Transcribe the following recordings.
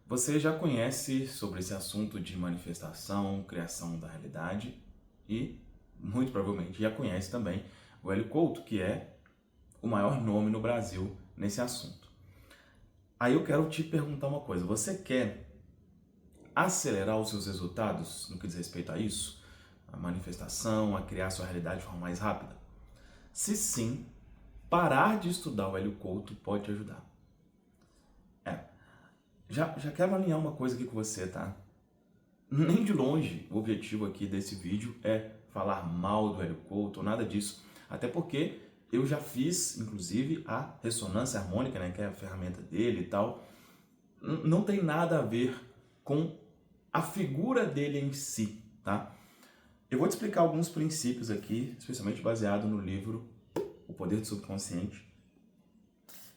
Você já conhece sobre esse assunto de manifestação, criação da realidade e, muito provavelmente, já conhece também o Hélio Couto, que é o maior nome no Brasil nesse assunto. Aí eu quero te perguntar uma coisa: você quer acelerar os seus resultados no que diz respeito a isso? A manifestação, a criar sua realidade de forma mais rápida? Se sim, parar de estudar o Hélio Couto pode te ajudar. Já quero alinhar uma coisa aqui com você, tá? Nem de longe o objetivo aqui desse vídeo é falar mal do Hélio Couto ou nada disso. Até porque eu já fiz, inclusive, a ressonância harmônica, né, que é a ferramenta dele e tal. Não tem nada a ver com a figura dele em si, tá? Eu vou te explicar alguns princípios aqui, especialmente baseado no livro O Poder do Subconsciente,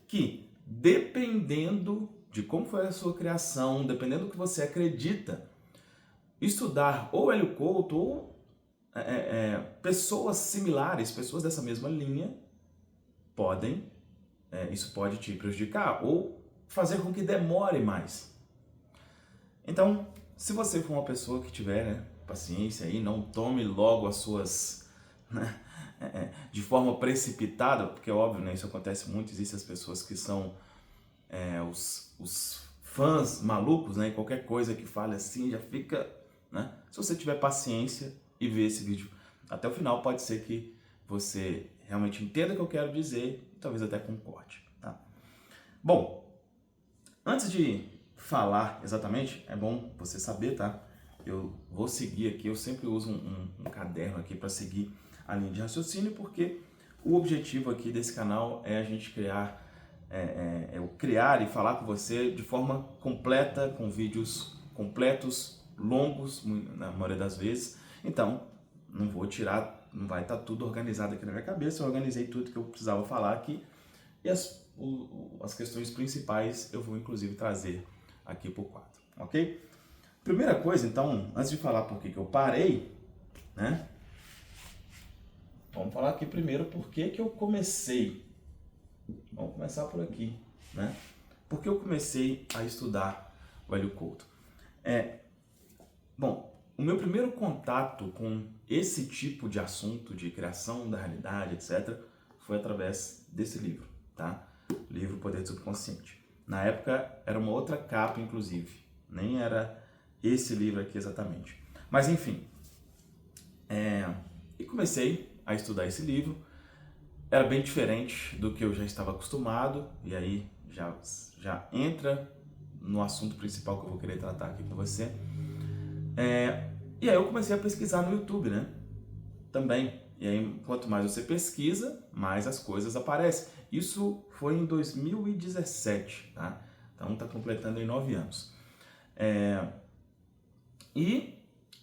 que dependendo de como foi a sua criação, dependendo do que você acredita, estudar ou Hélio Couto ou pessoas similares, pessoas dessa mesma linha, isso pode te prejudicar ou fazer com que demore mais. Então, se você for uma pessoa que tiver paciência aí, não tome logo as suas de forma precipitada, porque é óbvio, né, isso acontece muito, existem as pessoas que são os fãs malucos, né, e qualquer coisa que fale assim já fica, né? Se você tiver paciência e ver esse vídeo até o final, pode ser que você realmente entenda o que eu quero dizer e talvez até concorde, tá? Bom, antes de falar exatamente, é bom você saber, tá? Eu vou seguir aqui, eu sempre uso um caderno aqui para seguir a linha de raciocínio, porque o objetivo aqui desse canal é a gente criar e falar com você de forma completa, com vídeos completos, longos, na maioria das vezes. Então, não vou tirar, não vai estar tudo organizado aqui na minha cabeça, eu organizei tudo que eu precisava falar aqui e as questões principais eu vou inclusive trazer aqui por quadro, ok? Primeira coisa, então, antes de falar por que eu parei, né? Vamos falar aqui primeiro por que eu comecei. Vamos começar por aqui, né? Por que eu comecei a estudar o Hélio Couto? Bom, o meu primeiro contato com esse tipo de assunto de criação da realidade, etc., foi através desse livro, tá? Livro Poder do Subconsciente. Na época era uma outra capa, inclusive, nem era esse livro aqui exatamente. Mas enfim, e comecei a estudar esse livro. Era bem diferente do que eu já estava acostumado, e aí já entra no assunto principal que eu vou querer tratar aqui com você. E aí eu comecei a pesquisar no YouTube, né? Também. E aí, quanto mais você pesquisa, mais as coisas aparecem. Isso foi em 2017, tá? Então tá completando aí 9 anos. E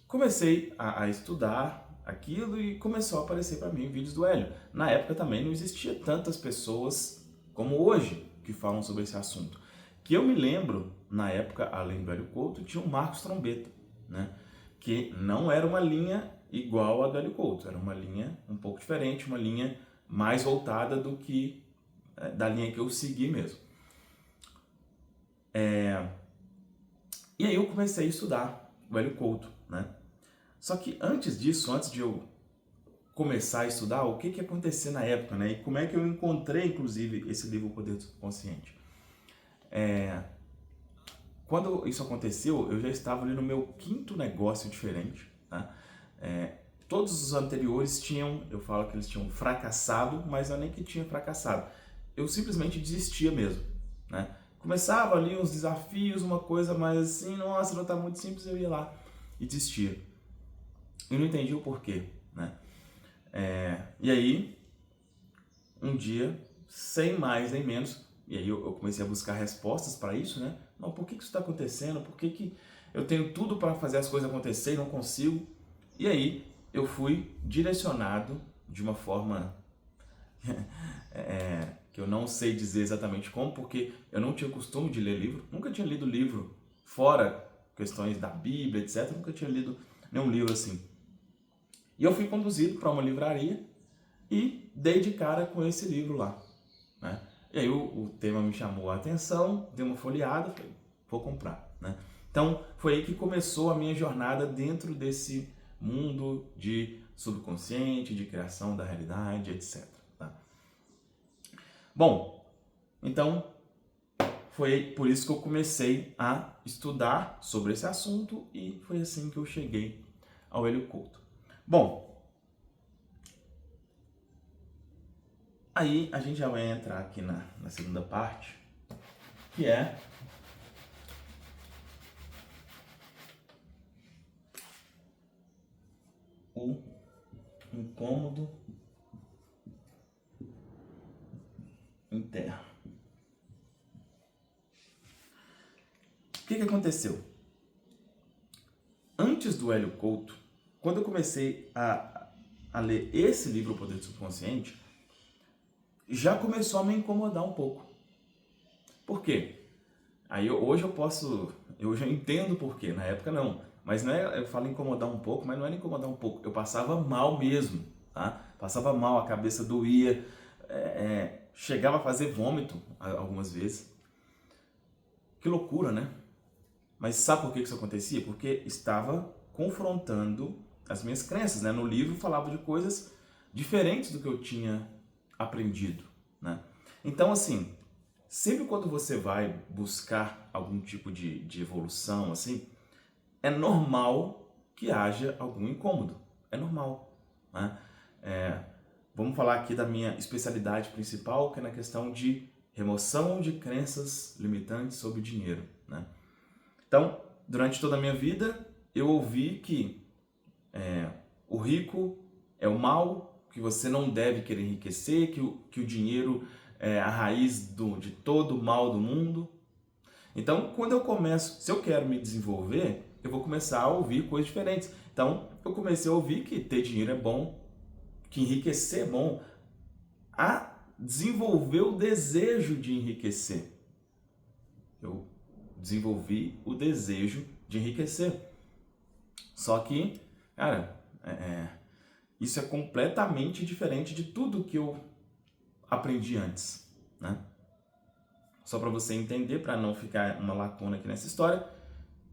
comecei a estudar aquilo e começou a aparecer para mim vídeos do Hélio. Na época também não existia tantas pessoas como hoje que falam sobre esse assunto. Que eu me lembro, na época, além do Hélio Couto, tinha o Marcos Trombetta, né? Que não era uma linha igual a do Hélio Couto, era uma linha um pouco diferente, uma linha mais voltada do que da linha que eu segui mesmo. E aí eu comecei a estudar o Hélio Couto, né? Só que antes disso, antes de eu começar a estudar, o que acontecia na época, né? E como é que eu encontrei, inclusive, esse livro O Poder do Subconsciente? Quando isso aconteceu, eu já estava ali no meu 5º negócio diferente, tá? Todos os anteriores eu falo que eles tinham fracassado, mas não é nem que tinha fracassado. Eu simplesmente desistia mesmo, né? Começava ali uns desafios, uma coisa mais assim, nossa, não tá muito simples, eu ia lá e desistia. Eu não entendi o porquê, né? E aí, um dia, sem mais nem menos, e aí eu comecei a buscar respostas para isso, né? Não, por que isso está acontecendo? Por que eu tenho tudo para fazer as coisas acontecer e não consigo? E aí eu fui direcionado de uma forma que eu não sei dizer exatamente como, porque eu não tinha costume de ler livro, nunca tinha lido livro fora questões da Bíblia, etc. Nunca tinha lido nenhum livro assim. E eu fui conduzido para uma livraria e dei de cara com esse livro lá, né? E aí o tema me chamou a atenção, dei uma folheada, falei, vou comprar, né? Então, foi aí que começou a minha jornada dentro desse mundo de subconsciente, de criação da realidade, etc. Tá? Bom, então, foi por isso que eu comecei a estudar sobre esse assunto e foi assim que eu cheguei ao Hélio Couto. Bom, aí a gente já vai entrar aqui na segunda parte, que é o incômodo interno. O que aconteceu? Antes do Hélio Couto, quando eu comecei a ler esse livro, O Poder do Subconsciente, já começou a me incomodar um pouco. Por quê? Aí hoje eu já entendo por quê, na época não. Mas não é, eu falo incomodar um pouco, mas não era incomodar um pouco, eu passava mal mesmo, tá? Passava mal, a cabeça doía, chegava a fazer vômito algumas vezes. Que loucura, né? Mas sabe por que isso acontecia? Porque estava confrontando as minhas crenças, né? No livro falava de coisas diferentes do que eu tinha aprendido, né? Então, assim, sempre quando você vai buscar algum tipo de evolução, assim, é normal que haja algum incômodo. É normal, né? Vamos falar aqui da minha especialidade principal, que é na questão de remoção de crenças limitantes sobre dinheiro, né? Então, durante toda a minha vida, eu ouvi que o rico é o mal, que você não deve querer enriquecer, que o dinheiro é a raiz de todo o mal do mundo. Então, quando eu começo, se eu quero me desenvolver, eu vou começar a ouvir coisas diferentes. Então, eu comecei a ouvir que ter dinheiro é bom, que enriquecer é bom, a desenvolver o desejo de enriquecer. Eu desenvolvi o desejo de enriquecer. Só que, cara, isso é completamente diferente de tudo que eu aprendi antes, né? Só para você entender, para não ficar uma lacuna aqui nessa história,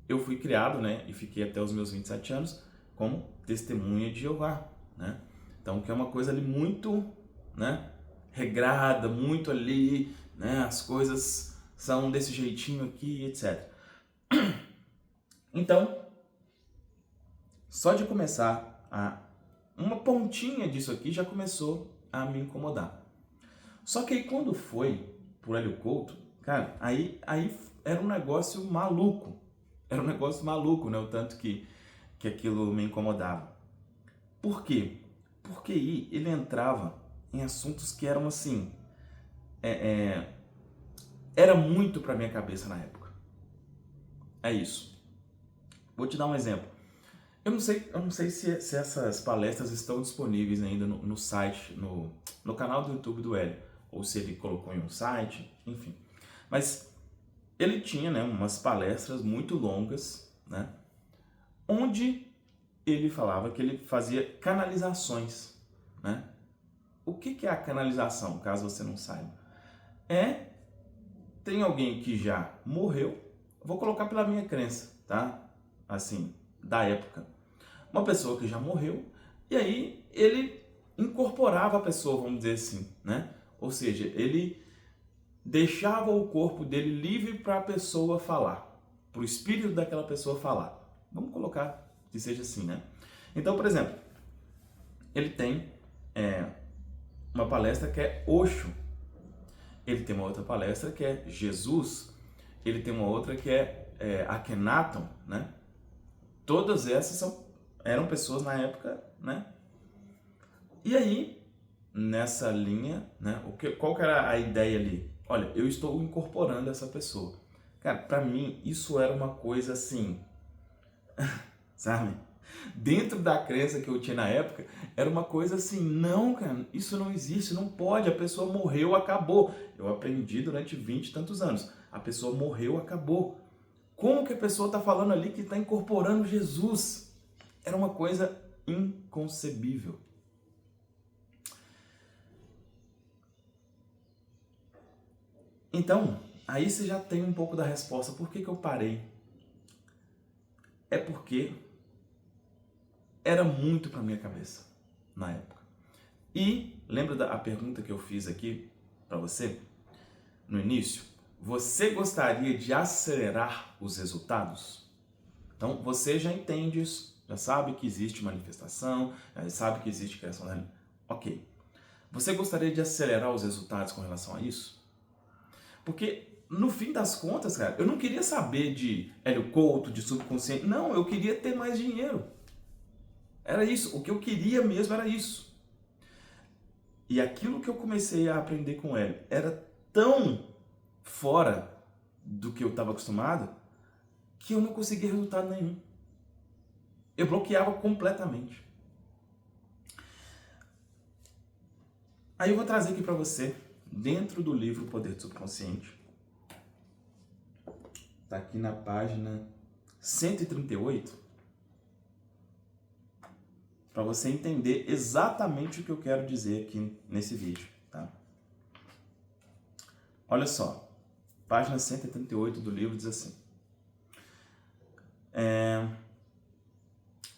eu fui criado, né, e fiquei até os meus 27 anos como testemunha de Jeová, né? Então, que é uma coisa ali muito, né, regrada, muito ali, né, as coisas são desse jeitinho aqui, etc. Então, só de começar uma pontinha disso aqui já começou a me incomodar. Só que aí quando foi por Hélio Couto, cara, aí era um negócio maluco. Era um negócio maluco, né? O tanto que aquilo me incomodava. Por quê? Porque aí ele entrava em assuntos que eram assim... era muito pra minha cabeça na época. É isso. Vou te dar um exemplo. Eu não sei se essas palestras estão disponíveis ainda no site, no canal do YouTube do Hélio, ou se ele colocou em um site, enfim. Mas ele tinha, né, umas palestras muito longas, né, onde ele falava que ele fazia canalizações, né? O que é a canalização, caso você não saiba? Tem alguém que já morreu, vou colocar pela minha crença, tá? Assim, da época. Uma pessoa que já morreu, e aí ele incorporava a pessoa, vamos dizer assim, né? Ou seja, ele deixava o corpo dele livre para a pessoa falar, para o espírito daquela pessoa falar. Vamos colocar que seja assim, né? Então, por exemplo, ele tem uma palestra que é Osho, ele tem uma outra palestra que é Jesus, ele tem uma outra que é Akhenaton, né? Todas essas eram pessoas na época, né? E aí, nessa linha, né? Qual que era a ideia ali? Olha, eu estou incorporando essa pessoa. Cara, pra mim, isso era uma coisa assim, sabe? Dentro da crença que eu tinha na época, era uma coisa assim, não, cara, isso não existe, não pode, a pessoa morreu, acabou. Eu aprendi durante 20 e tantos anos. A pessoa morreu, acabou. Como que a pessoa está falando ali que está incorporando Jesus? Era uma coisa inconcebível. Então, aí você já tem um pouco da resposta. Por que eu parei? É porque era muito para minha cabeça na época. E lembra da pergunta que eu fiz aqui para você no início? Você gostaria de acelerar os resultados? Então você já entende isso, já sabe que existe manifestação, já sabe que existe criação da... Ok. Você gostaria de acelerar os resultados com relação a isso? Porque no fim das contas, cara, eu não queria saber de Hélio Couto, de subconsciente. Não, eu queria ter mais dinheiro. Era isso. O que eu queria mesmo era isso. E aquilo que eu comecei a aprender com ele era tão fora do que eu estava acostumado que eu não conseguia resultado nenhum. Eu bloqueava completamente. Aí eu vou trazer aqui para você, dentro do livro O Poder do Subconsciente, está aqui na página 138, para você entender exatamente o que eu quero dizer aqui nesse vídeo, tá? Olha só, página 138 do livro diz assim: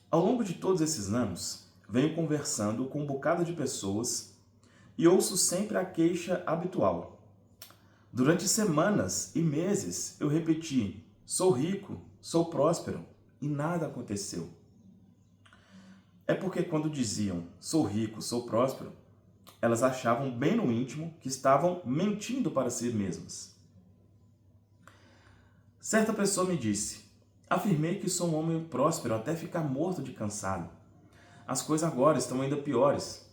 ao longo de todos esses anos, venho conversando com um bocado de pessoas e ouço sempre a queixa habitual. Durante semanas e meses eu repeti: sou rico, sou próspero, e nada aconteceu. É porque quando diziam sou rico, sou próspero, elas achavam bem no íntimo que estavam mentindo para si mesmas. Certa pessoa me disse: afirmei que sou um homem próspero até ficar morto de cansado. As coisas agora estão ainda piores.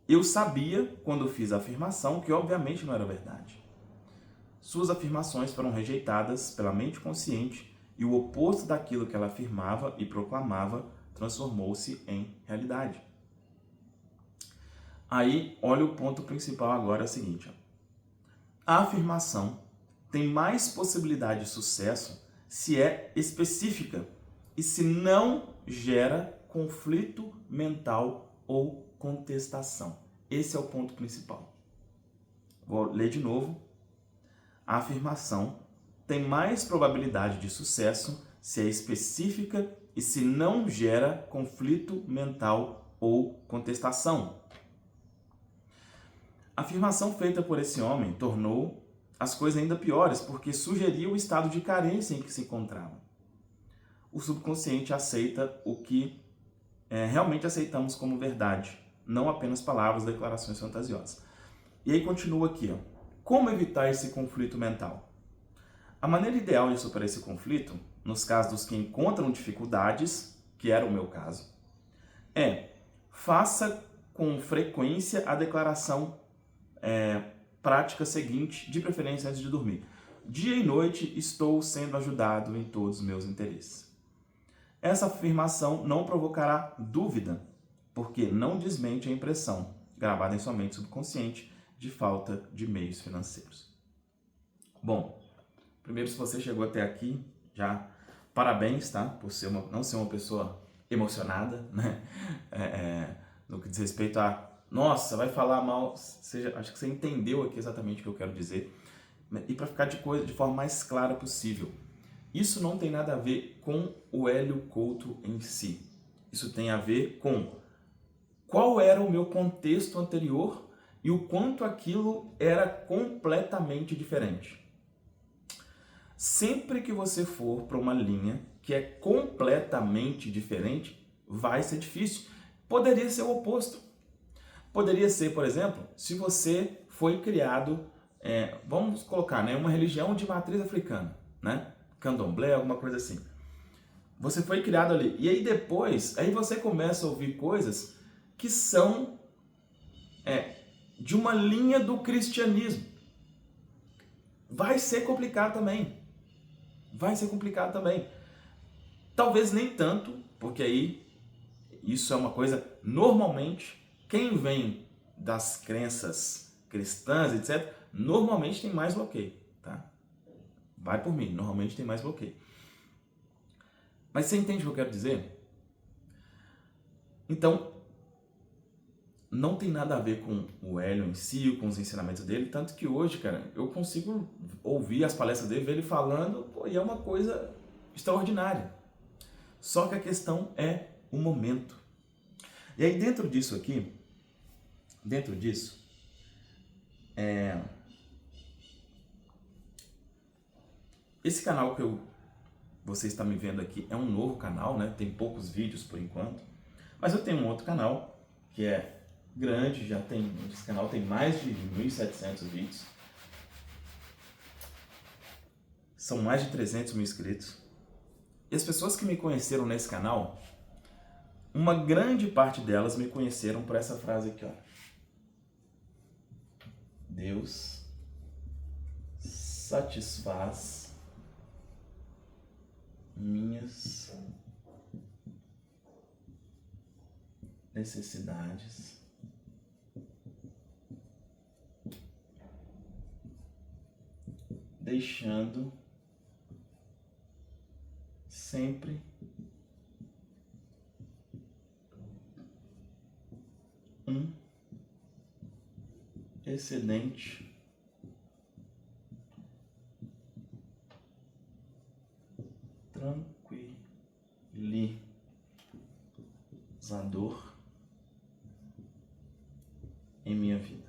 Eu sabia, quando fiz a afirmação, que obviamente não era verdade. Suas afirmações foram rejeitadas pela mente consciente e o oposto daquilo que ela afirmava e proclamava transformou-se em realidade. Aí, olha o ponto principal agora, é o seguinte: a afirmação tem mais possibilidade de sucesso se é específica e se não gera conflito mental ou contestação. Esse é o ponto principal. Vou ler de novo. A afirmação tem mais probabilidade de sucesso se é específica e se não gera conflito mental ou contestação. A afirmação feita por esse homem tornou as coisas ainda piores, porque sugeria o estado de carência em que se encontrava. O subconsciente aceita o que realmente aceitamos como verdade, não apenas palavras, declarações fantasiosas. E aí continua aqui, ó. Como evitar esse conflito mental? A maneira ideal de superar esse conflito, nos casos dos que encontram dificuldades, que era o meu caso, é: faça com frequência a declaração prática seguinte, de preferência antes de dormir: dia e noite estou sendo ajudado em todos os meus interesses. Essa afirmação não provocará dúvida, porque não desmente a impressão, gravada em sua mente subconsciente, de falta de meios financeiros. Bom, primeiro, se você chegou até aqui, já parabéns, tá? Por não ser uma pessoa emocionada, né? No que diz respeito a, nossa, vai falar mal, acho que você entendeu aqui exatamente o que eu quero dizer. E para ficar de forma mais clara possível, isso não tem nada a ver com o Hélio Couto em si. Isso tem a ver com qual era o meu contexto anterior e o quanto aquilo era completamente diferente. Sempre que você for para uma linha que é completamente diferente, vai ser difícil. Poderia ser o oposto. Poderia ser, por exemplo, se você foi criado, vamos colocar, né, uma religião de matriz africana, né? Candomblé, alguma coisa assim. Você foi criado ali. E aí depois, aí você começa a ouvir coisas que são de uma linha do cristianismo. Vai ser complicado também. Vai ser complicado também. Talvez nem tanto, porque aí isso é uma coisa, normalmente, quem vem das crenças cristãs, etc., normalmente tem mais bloqueio, tá? Vai por mim, normalmente tem mais bloqueio. Mas você entende o que eu quero dizer? Então, não tem nada a ver com o Hélio em si, com os ensinamentos dele, tanto que hoje, cara, eu consigo ouvir as palestras dele, ver ele falando, pô, e é uma coisa extraordinária. Só que a questão é o momento. E aí dentro disso aqui, esse canal que você está me vendo aqui é um novo canal, né? Tem poucos vídeos por enquanto, mas eu tenho um outro canal que é grande, esse canal tem mais de 1.700 vídeos, são mais de 300 mil inscritos, e as pessoas que me conheceram nesse canal, uma grande parte delas me conheceram por essa frase aqui, ó. Deus satisfaz minhas necessidades deixando sempre um excedente tranquilizador em minha vida.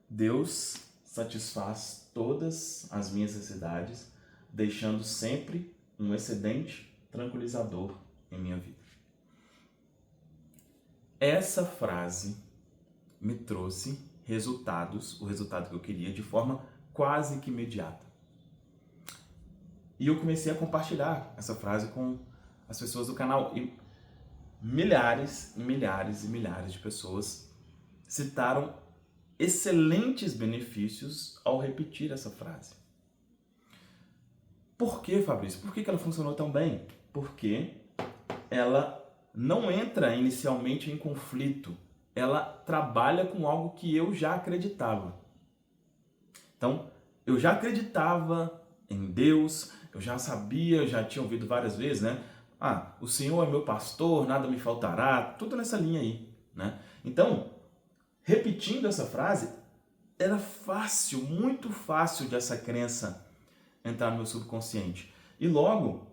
Deus satisfaz todas as minhas necessidades, deixando sempre um excedente tranquilizador em minha vida. Essa frase me trouxe resultados, o resultado que eu queria, de forma quase que imediata. E eu comecei a compartilhar essa frase com as pessoas do canal. E milhares e milhares e milhares de pessoas citaram excelentes benefícios ao repetir essa frase. Por que, Fabrício? Por que ela funcionou tão bem? Porque ela não entra inicialmente em conflito. Ela trabalha com algo que eu já acreditava. Então, eu já acreditava em Deus, eu já sabia, eu já tinha ouvido várias vezes, né? Ah, o Senhor é meu pastor, nada me faltará, tudo nessa linha aí, né? Então, repetindo essa frase, era fácil, muito fácil de essa crença entrar no meu subconsciente. E logo,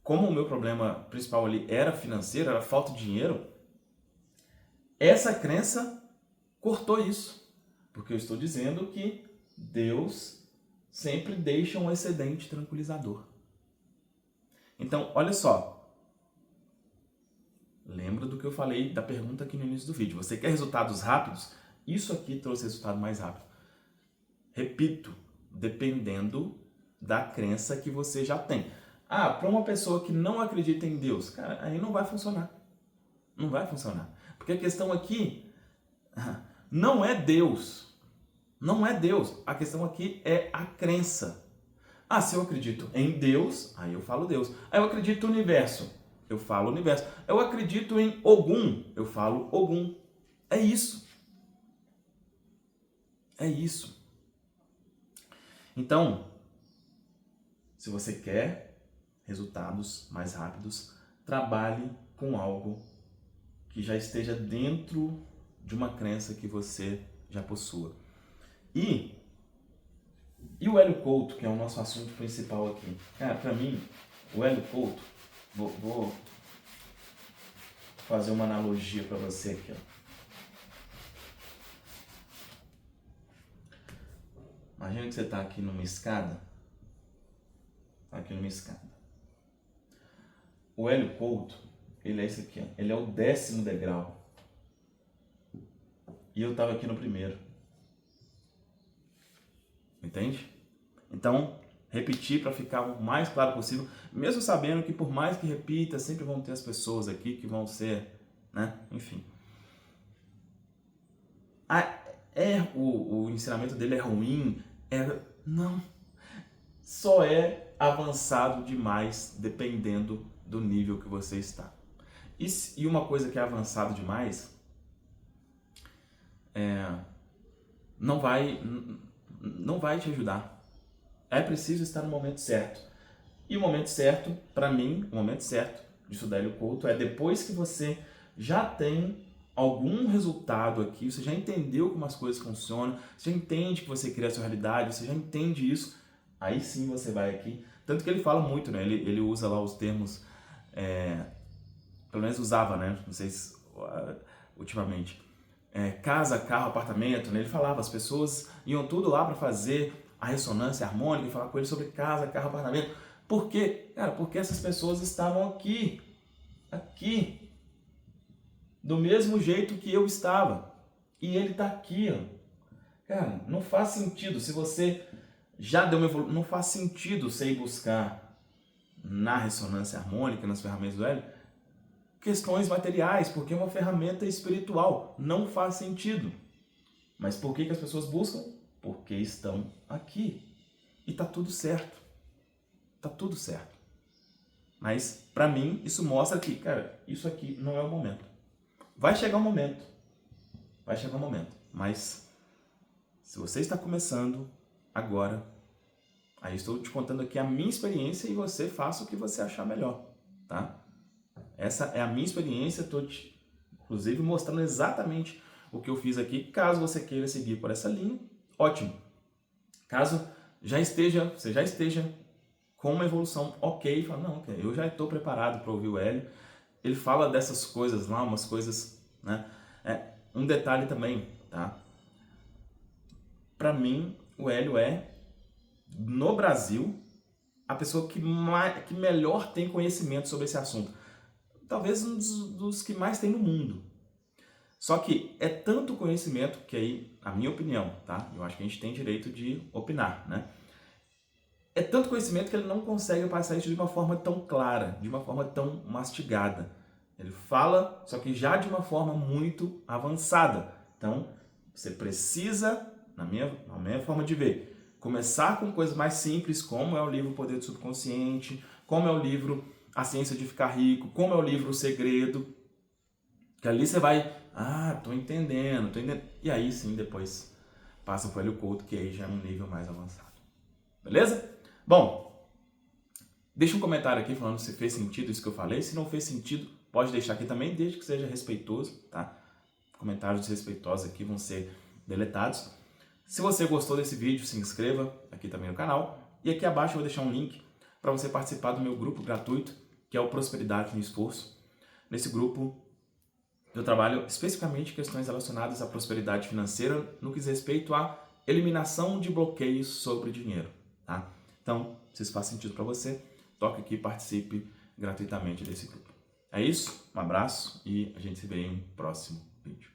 como o meu problema principal ali era financeiro, era falta de dinheiro, essa crença cortou isso. Porque eu estou dizendo que Deus sempre deixa um excedente tranquilizador. Então, olha só. Lembra do que eu falei da pergunta aqui no início do vídeo. Você quer resultados rápidos? Isso aqui trouxe resultado mais rápido. Repito, dependendo da crença que você já tem. Ah, para uma pessoa que não acredita em Deus, cara, aí não vai funcionar. Não vai funcionar. Porque a questão aqui não é Deus. Não é Deus. A questão aqui é a crença. Ah, se eu acredito em Deus, aí eu falo Deus. Aí eu acredito no universo, eu falo universo. Eu acredito em Ogum, eu falo Ogum. É isso. É isso. Então, se você quer resultados mais rápidos, trabalhe com algo que já esteja dentro de uma crença que você já possua. E o Hélio Couto, que é o nosso assunto principal aqui. Cara, pra mim, o Hélio Couto, vou fazer uma analogia pra você aqui, ó. Imagina que você tá aqui numa escada. O Hélio Couto, ele é esse aqui, ó. Ele é o 10º degrau. E eu tava aqui no primeiro. Entende? Então, repetir para ficar o mais claro possível, mesmo sabendo que por mais que repita, sempre vão ter as pessoas aqui que vão ser, né? Enfim. O ensinamento dele é ruim? Não. Só é avançado demais dependendo do nível que você está. E uma coisa que é avançado demais não vai te ajudar. É preciso estar no momento certo. E o momento certo, para mim, o momento certo de estudar Hélio Couto é depois que você já tem algum resultado aqui, você já entendeu como as coisas funcionam, você já entende que você cria a sua realidade, você já entende isso, aí sim você vai aqui. Tanto que ele fala muito, né? Ele usa lá os termos, pelo menos usava, né? Não sei se ultimamente. Casa, carro, apartamento, né? Ele falava, as pessoas iam tudo lá para fazer a ressonância harmônica e falar com ele sobre casa, carro, apartamento. Por quê? Cara, porque essas pessoas estavam aqui, do mesmo jeito que eu estava. E ele está aqui, ó. Cara, não faz sentido, se você já deu uma evolução, não faz sentido você ir buscar na ressonância harmônica, nas ferramentas do Hélio, questões materiais, porque é uma ferramenta espiritual. Não faz sentido. Mas por que as pessoas buscam? Porque estão aqui. E tá tudo certo. Tá tudo certo. Mas, para mim, isso mostra que, cara, isso aqui não é o momento. Vai chegar um momento. Mas, se você está começando agora, aí estou te contando aqui a minha experiência e você faça o que você achar melhor, tá? Essa é a minha experiência, estou te, inclusive, mostrando exatamente o que eu fiz aqui. Caso você queira seguir por essa linha, ótimo. Caso você já esteja com uma evolução ok, fala, não, okay, eu já estou preparado para ouvir o Hélio. Ele fala dessas coisas lá, umas coisas, né? Um detalhe também, tá? Para mim, o Hélio é, no Brasil, a pessoa que melhor tem conhecimento sobre esse assunto. Talvez um dos que mais tem no mundo. Só que é tanto conhecimento que aí, a minha opinião, tá? Eu acho que a gente tem direito de opinar, né? É tanto conhecimento que ele não consegue passar isso de uma forma tão clara, de uma forma tão mastigada. Ele fala, só que já de uma forma muito avançada. Então, você precisa, na minha forma de ver, começar com coisas mais simples, como é o livro O Poder do Subconsciente, como é o livro A Ciência de Ficar Rico, como é o livro O Segredo, que ali você vai, tô entendendo. E aí sim, depois passa para o Hélio Couto, que aí já é um nível mais avançado. Beleza? Bom, deixa um comentário aqui falando se fez sentido isso que eu falei. Se não fez sentido, pode deixar aqui também, desde que seja respeitoso, tá? Comentários desrespeitosos aqui vão ser deletados. Se você gostou desse vídeo, se inscreva aqui também no canal. E aqui abaixo eu vou deixar um link para você participar do meu grupo gratuito, que é o Prosperidade no Esforço. Nesse grupo, eu trabalho especificamente questões relacionadas à prosperidade financeira no que diz respeito à eliminação de bloqueios sobre dinheiro, tá? Então, se isso faz sentido para você, toque aqui e participe gratuitamente desse grupo. É isso, um abraço e a gente se vê em um próximo vídeo.